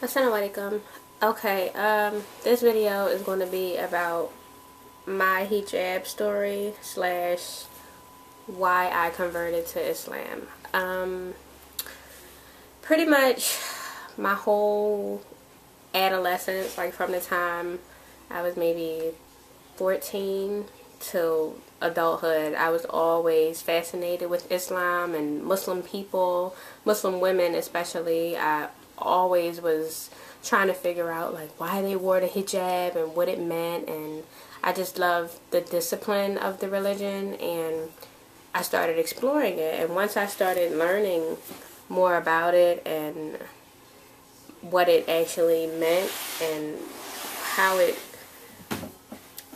Assalamualaikum. Okay, this video is going to be about my hijab story slash why I converted to Islam. Pretty much my whole adolescence, like from the time I was maybe 14 till adulthood, I was always fascinated with Islam and Muslim people, Muslim women especially. I always was trying to figure out like why they wore the hijab and what it meant, and I just loved the discipline of the religion, and I started exploring it. And once I started learning more about it and what it actually meant and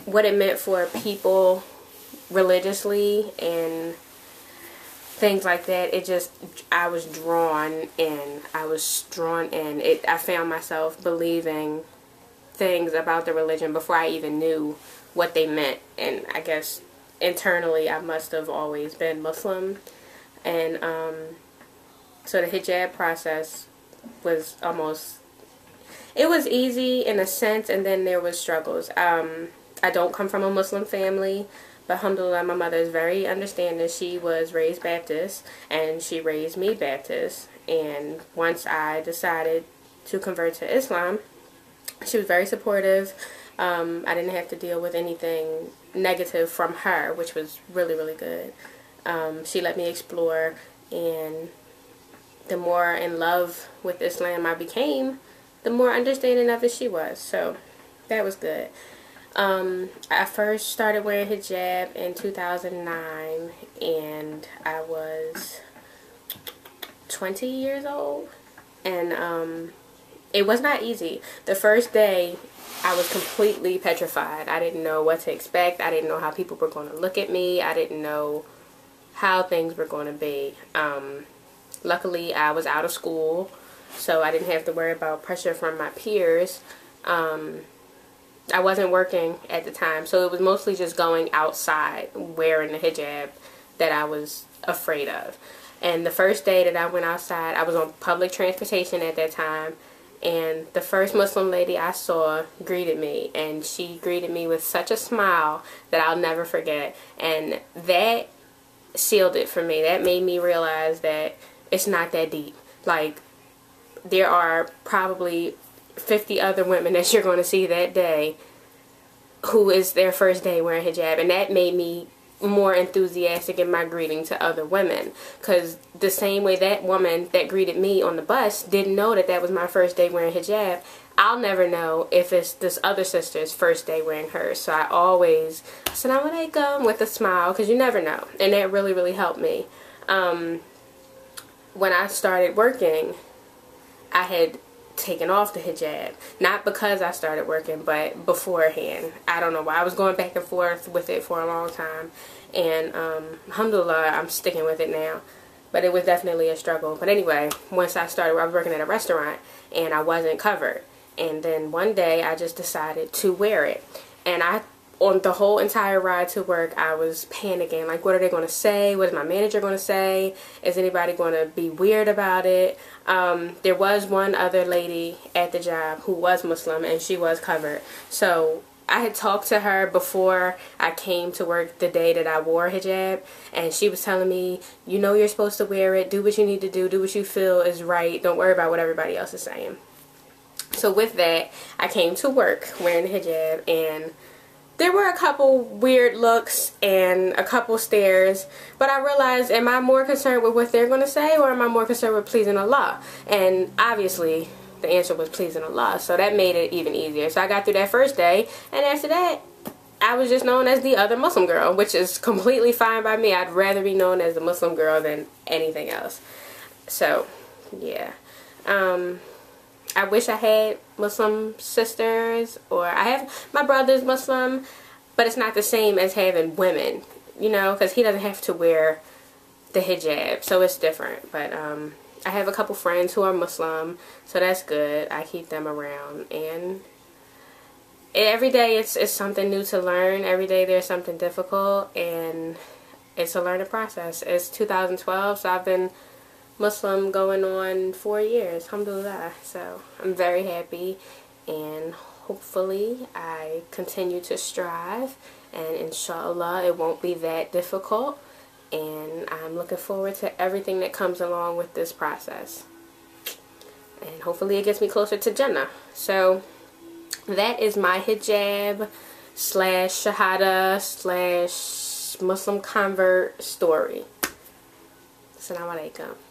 what it meant for people religiously and things like that, I was drawn in. I found myself believing things about the religion before I even knew what they meant. And I guess internally I must have always been Muslim. And so the hijab process was it was easy in a sense, and then there was struggles. I don't come from a Muslim family, but alhamdulillah, my mother is very understanding. She was raised Baptist, and she raised me Baptist. And once I decided to convert to Islam, she was very supportive. I didn't have to deal with anything negative from her, which was really, really good. She let me explore, and the more in love with Islam I became, the more understanding of it she was. So that was good. I first started wearing hijab in 2009, and I was 20 years old, and it was not easy. The first day I was completely petrified. I didn't know what to expect. I didn't know how people were going to look at me. I didn't know how things were going to be. Luckily I was out of school, so I didn't have to worry about pressure from my peers. I wasn't working at the time, so it was mostly just going outside wearing the hijab that I was afraid of. And the first day that I went outside, I was on public transportation at that time, and the first Muslim lady I saw greeted me, and she greeted me with such a smile that I'll never forget. And that sealed it for me. That made me realize that it's not that deep. Like, there are probably 50 other women that you're going to see that day who is their first day wearing hijab, and that made me more enthusiastic in my greeting to other women, because the same way that woman that greeted me on the bus didn't know that that was my first day wearing hijab, I'll never know if it's this other sister's first day wearing hers. So I always Assalamu alaikum with a smile, because you never know, and that really, really helped me. When I started working, I had taken off the hijab, not because I started working, but beforehand. I don't know why. I was going back and forth with it for a long time, and alhamdulillah, I'm sticking with it now, but it was definitely a struggle. But anyway, once I was working at a restaurant, and I wasn't covered, and then one day I just decided to wear it, and on the whole entire ride to work, I was panicking. Like, what are they going to say? What is my manager going to say? Is anybody going to be weird about it? There was one other lady at the job who was Muslim, and she was covered. So I had talked to her before I came to work the day that I wore hijab, and she was telling me, you know you're supposed to wear it. Do what you need to do what you feel is right. Don't worry about what everybody else is saying. So with that, I came to work wearing the hijab, and there were a couple weird looks and a couple stares, but I realized, am I more concerned with what they're going to say, or am I more concerned with pleasing Allah? And obviously the answer was pleasing Allah, so that made it even easier. So I got through that first day, and after that I was just known as the other Muslim girl, which is completely fine by me. I'd rather be known as the Muslim girl than anything else. So yeah, I wish I had Muslim sisters, or I have my brother's Muslim, but it's not the same as having women, you know, because he doesn't have to wear the hijab, so it's different. But I have a couple friends who are Muslim, so that's good. I keep them around, and every day it's something new to learn. Every day there's something difficult, and it's a learning process. It's 2012, so I've been Muslim going on 4 years, alhamdulillah. So I'm very happy, and hopefully I continue to strive, and inshallah it won't be that difficult, and I'm looking forward to everything that comes along with this process, and hopefully it gets me closer to Jannah. So that is my hijab slash shahada slash Muslim convert story. Assalamu alaikum.